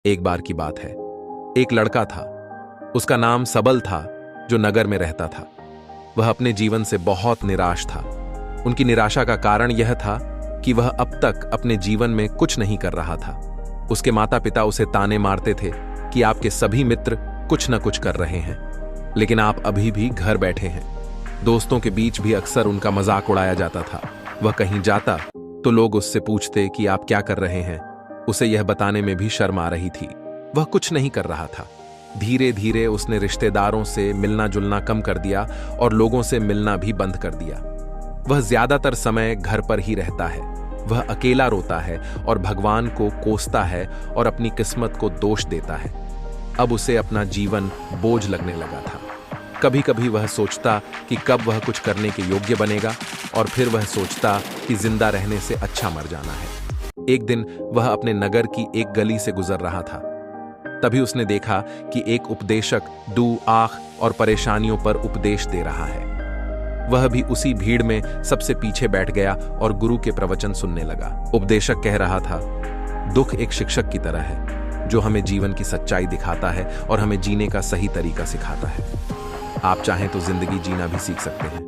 एक बार की बात है, एक लड़का था। उसका नाम सबल था, जो नगर में रहता था। वह अपने जीवन से बहुत निराश था। उनकी निराशा का कारण यह था कि वह अब तक अपने जीवन में कुछ नहीं कर रहा था। उसके माता पिता उसे ताने मारते थे कि आपके सभी मित्र कुछ न कुछ कर रहे हैं, लेकिन आप अभी भी घर बैठे हैं। दोस्तों के बीच भी अक्सर उनका मजाक उड़ाया जाता था। वह कहीं जाता तो लोग उससे पूछते कि आप क्या कर रहे हैं। उसे यह बताने में भी शर्म आ रही थी। वह कुछ नहीं कर रहा था। धीरे धीरे उसने रिश्तेदारों से मिलना जुलना कम कर दिया और लोगों से मिलना भी बंद कर दिया। वह ज्यादातर समय घर पर ही रहता है। वह अकेला रोता है और भगवान को कोसता है और अपनी किस्मत को दोष देता है। अब उसे अपना जीवन बोझ लगने लगा था। कभी कभी वह सोचता कि कब वह कुछ करने के योग्य बनेगा, और फिर वह सोचता कि जिंदा रहने से अच्छा मर जाना है। एक दिन वह अपने नगर की एक गली से गुजर रहा था। तभी उसने देखा कि एक उपदेशक दू आंख और परेशानियों पर उपदेश दे रहा है। वह भी उसी भीड़ में सबसे पीछे बैठ गया और गुरु के प्रवचन सुनने लगा। उपदेशक कह रहा था, दुख एक शिक्षक की तरह है जो हमें जीवन की सच्चाई दिखाता है और हमें जीने का सही तरीका सिखाता है। आप चाहें तो जिंदगी जीना भी सीख सकते हैं।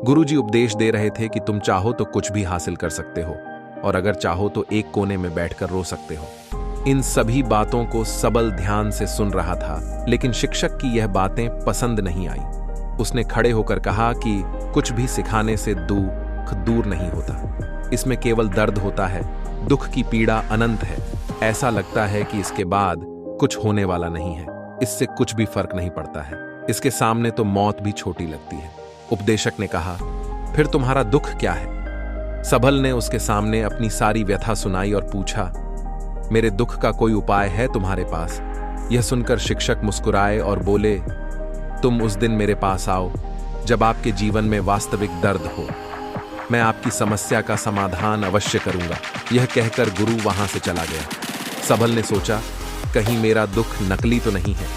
गुरुजी उपदेश दे रहे थे कि तुम चाहो तो कुछ भी हासिल कर सकते हो, और अगर चाहो तो एक कोने में बैठकर रो सकते हो। इन सभी बातों को सबल ध्यान से सुन रहा था, लेकिन शिक्षक की यह बातें पसंद नहीं आई। उसने खड़े होकर कहा कि कुछ भी सिखाने से दुख दूर नहीं होता। इसमें केवल दर्द होता है। दुख की पीड़ा अनंत है। ऐसा लगता है कि इसके बाद कुछ होने वाला नहीं है। इससे कुछ भी फर्क नहीं पड़ता है। इसके सामने तो मौत भी छोटी लगती है। उपदेशक ने कहा, फिर तुम्हारा दुख क्या है? सबल ने उसके सामने अपनी सारी व्यथा सुनाई और पूछा, मेरे दुख का कोई उपाय है तुम्हारे पास? यह सुनकर शिक्षक मुस्कुराए और बोले, तुम उस दिन मेरे पास आओ जब आपके जीवन में वास्तविक दर्द हो। मैं आपकी समस्या का समाधान अवश्य करूंगा। यह कहकर गुरु वहां से चला गया। सबल ने सोचा, कहीं मेरा दुख नकली तो नहीं है?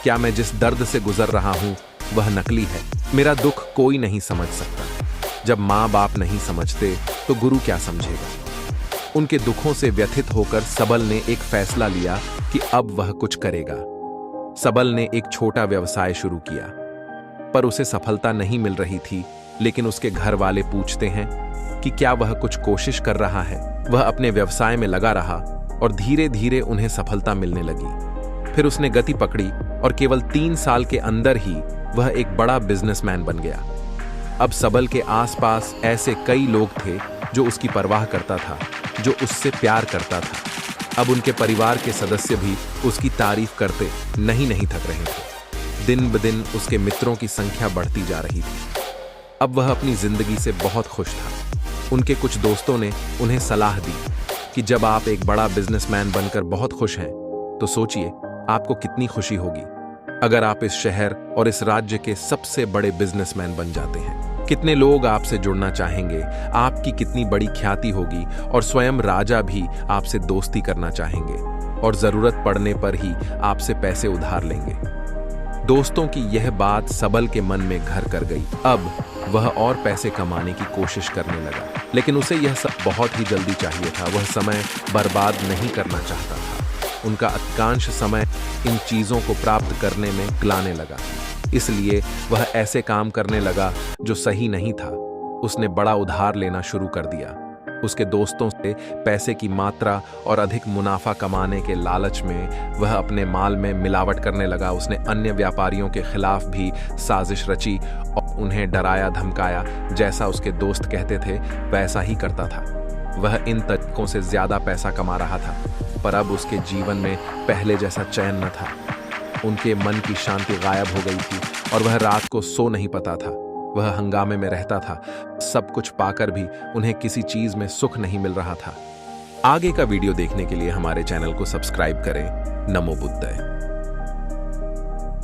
क्या मैं जिस दर्द से गुजर रहा हूं वह नकली है? मेरा दुख कोई नहीं समझ सकता। जब माँ बाप नहीं समझते तो गुरु क्या समझेगा? उनके दुखों से व्यथित होकर सबल ने एक फैसला लिया कि अब वह कुछ करेगा। सबल ने एक छोटा व्यवसाय शुरू किया, पर उसे सफलता नहीं मिल रही थी। लेकिन उसके घर वाले पूछते हैं कि क्या वह कुछ कोशिश कर रहा है। वह अपने व्यवसाय में लगा रहा और धीरे धीरे उन्हें सफलता मिलने लगी। फिर उसने गति पकड़ी और केवल 3 साल के अंदर ही वह एक बड़ा बिजनेसमैन बन गया। अब सबल के आसपास ऐसे कई लोग थे जो उसकी परवाह करता था, जो उससे प्यार करता था। अब उनके परिवार के सदस्य भी उसकी तारीफ करते नहीं थक रहे थे। दिन ब दिन उसके मित्रों की संख्या बढ़ती जा रही थी। अब वह अपनी जिंदगी से बहुत खुश था। उनके कुछ दोस्तों ने उन्हें सलाह दी कि जब आप एक बड़ा बिजनेसमैन बनकर बहुत खुश हैं, तो सोचिए आपको कितनी खुशी होगी अगर आप इस शहर और इस राज्य के सबसे बड़े बिजनेसमैन बन जाते हैं। कितने लोग आपसे जुड़ना चाहेंगे, आपकी कितनी बड़ी ख्याति होगी, और स्वयं राजा भी आपसे दोस्ती करना चाहेंगे और जरूरत पड़ने पर ही आपसे पैसे उधार लेंगे। दोस्तों की यह बात सबल के मन में घर कर गई। अब वह और पैसे कमाने की कोशिश करने लगा, लेकिन उसे यह सब बहुत ही जल्दी चाहिए था। वह समय बर्बाद नहीं करना चाहता था। उनका अधिकांश समय इन चीजों को प्राप्त करने में गलाने लगा। इसलिए वह ऐसे काम करने लगा जो सही नहीं था। उसने बड़ा उधार लेना शुरू कर दिया। उसके दोस्तों से पैसे की मात्रा और अधिक मुनाफा कमाने के लालच में वह अपने माल में मिलावट करने लगा। उसने अन्य व्यापारियों के खिलाफ भी साजिश रची और उन्हें डराया धमकाया। जैसा उसके दोस्त कहते थे वैसा ही करता था। वह इन तरीकों से ज्यादा पैसा कमा रहा था, पर अब उसके जीवन में पहले जैसा चैन न था। उनके मन की शांति गायब हो गई थी और वह रात को सो नहीं पाता था। वह हंगामे में रहता था। सब कुछ पाकर भी उन्हें किसी चीज में सुख नहीं मिल रहा था। आगे का वीडियो देखने के लिए हमारे चैनल को सब्सक्राइब करें। नमो बुद्धाय।